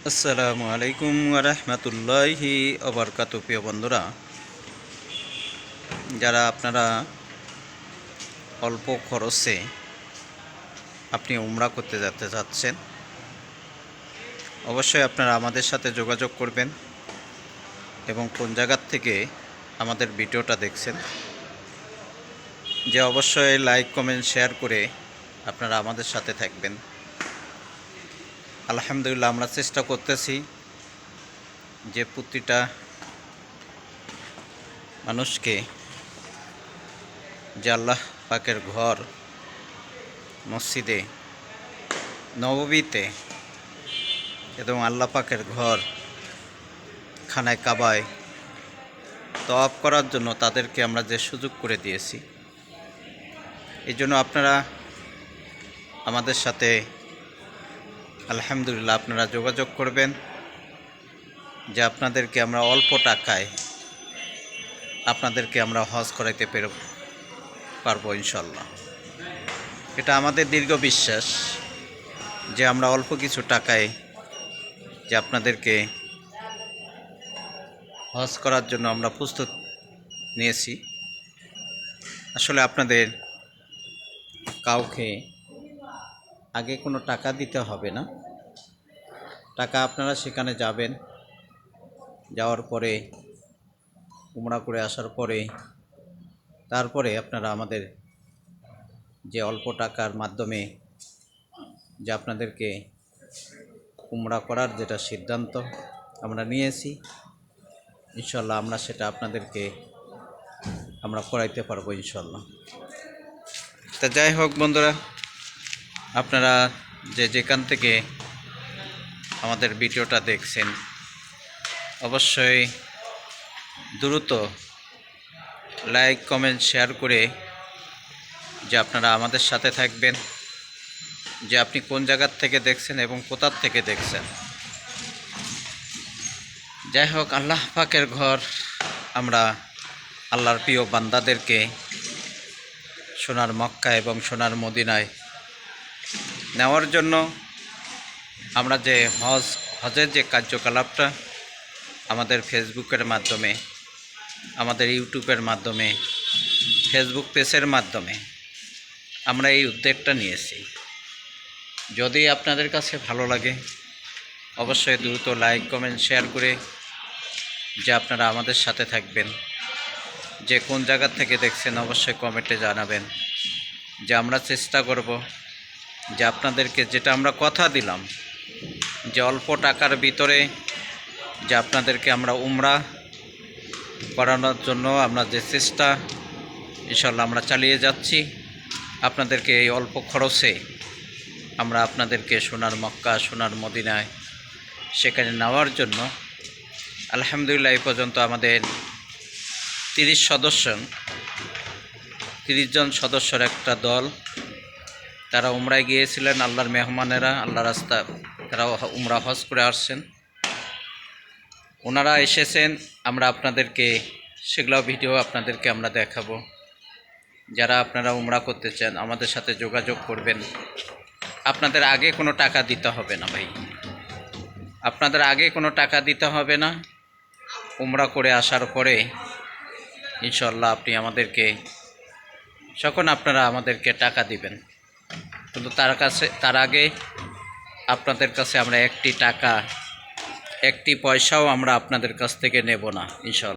আসসালামু আলাইকুম ওয়া রাহমাতুল্লাহি ওয়া বারাকাতুহু। প্রিয় বন্ধুরা, যারা আপনারা অল্প খরচে আপনি উমরা করতে যেতে চাচ্ছেন, অবশ্যই আপনারা আমাদের সাথে যোগাযোগ করবেন এবং কোন জায়গার থেকে আমাদের ভিডিওটা দেখছেন, যে অবশ্যই লাইক কমেন্ট শেয়ার করে আপনারা আমাদের সাথে থাকবেন। আলহামদুলিল্লাহ, আমরা চেষ্টা করতেছি যে প্রতিটা মানুষকে যে আল্লাহ পাকের ঘর মসজিদে নববীতে এবং আল্লাহ পাকের ঘর খানায় কাবায় তওয়াফ করার জন্য তাদেরকে আমরা যে সুযোগ করে দিয়েছি, এই জন্য আপনারা আমাদের সাথে আলহামদুলিল্লাহ আপনারা যোগাযোগ করবেন, যে আপনাদেরকে আমরা অল্প টাকায় আপনাদেরকে আমরা হজ করাইতে পারবো ইনশাল্লাহ। এটা আমাদের দীর্ঘ বিশ্বাস যে আমরা অল্প কিছু টাকায় যে আপনাদেরকে হজ করার জন্য আমরা প্রস্তুত নিয়েছি। আসলে আপনাদের কাউকে আগে কোনো টাকা দিতে হবে না। টাকা আপনারা সেখানে যাবেন, যাওয়ার পরে উমরা করে আসার পরে তারপরে আপনারা আমাদের যে অল্প টাকার মাধ্যমে যে আপনাদেরকে উমরা করার যেটা সিদ্ধান্ত আমরা নিয়েছি, ইনশাল্লাহ আমরা সেটা আপনাদেরকে আমরা করাইতে পারবো ইনশাল্লাহ। তা যাই হোক বন্ধুরা, আপনারা যে যেখান থেকে আমাদের ভিডিওটা দেখছেন, অবশ্যই দ্রুত লাইক কমেন্ট শেয়ার করে যে আপনারা আমাদের সাথে থাকবেন, যে আপনি কোন জায়গার থেকে দেখছেন এবং কোথার থেকে দেখছেন। যাই হোক, আল্লাহ পাকের ঘর আমরা আল্লাহর প্রিয় বান্দাদেরকে সোনার মক্কা এবং সোনার মদিনায় নেওয়ার জন্য আমরা যে হজের যে কার্যকলাপটা আমাদের ফেসবুকের মাধ্যমে, আমাদের ইউটিউবের মাধ্যমে, ফেসবুক পেজের মাধ্যমে আমরা এই উদ্যোগটা নিয়েছি। যদি আপনাদের কাছে ভালো লাগে, অবশ্যই দ্রুত লাইক কমেন্ট শেয়ার করে যে আপনারা আমাদের সাথে থাকবেন। যে কোন জায়গা থেকে দেখছেন অবশ্যই কমেন্টে জানাবেন, যে আমরা চেষ্টা করব যে আপনাদেরকে যেটা আমরা কথা দিলাম, যে অল্প টাকার ভিতরে যে আপনাদেরকে আমরা উমরা করানোর জন্য আমরা যে চেষ্টা ইনশাল্লাহ আমরা চালিয়ে যাচ্ছি। আপনাদেরকে এই অল্প খরচে আমরা আপনাদেরকে সোনার মক্কা সোনার মদিনায় সেখানে নেওয়ার জন্য আলহামদুলিল্লাহ এই পর্যন্ত আমাদের 30 জন সদস্যর একটা দল, তারা উমরায় গিয়েছিলেন। আল্লাহর মেহমানেরা, আল্লাহ রাস্তা তারা উমরা হজ করে আসছেন, ওনারা এসেছেন। আমরা আপনাদেরকে সেগুলো ভিডিও আপনাদেরকে আমরা দেখাবো। যারা আপনারা উমরা করতে চান আমাদের সাথে যোগাযোগ করবেন। আপনাদের আগে কোনো টাকা দিতে হবে না ভাই, আপনাদের আগে কোনো টাকা দিতে হবে না। উমরা করে আসার পরে ইনশাল্লাহ আপনি আমাদেরকে যখন আপনারা আমাদেরকে টাকা দিবেন, কিন্তু তার আগে আপনাদের কাছে আমরা একটি পয়সাও আমরা আপনাদের কাছ থেকে নেব না ইনশাল্লাহ।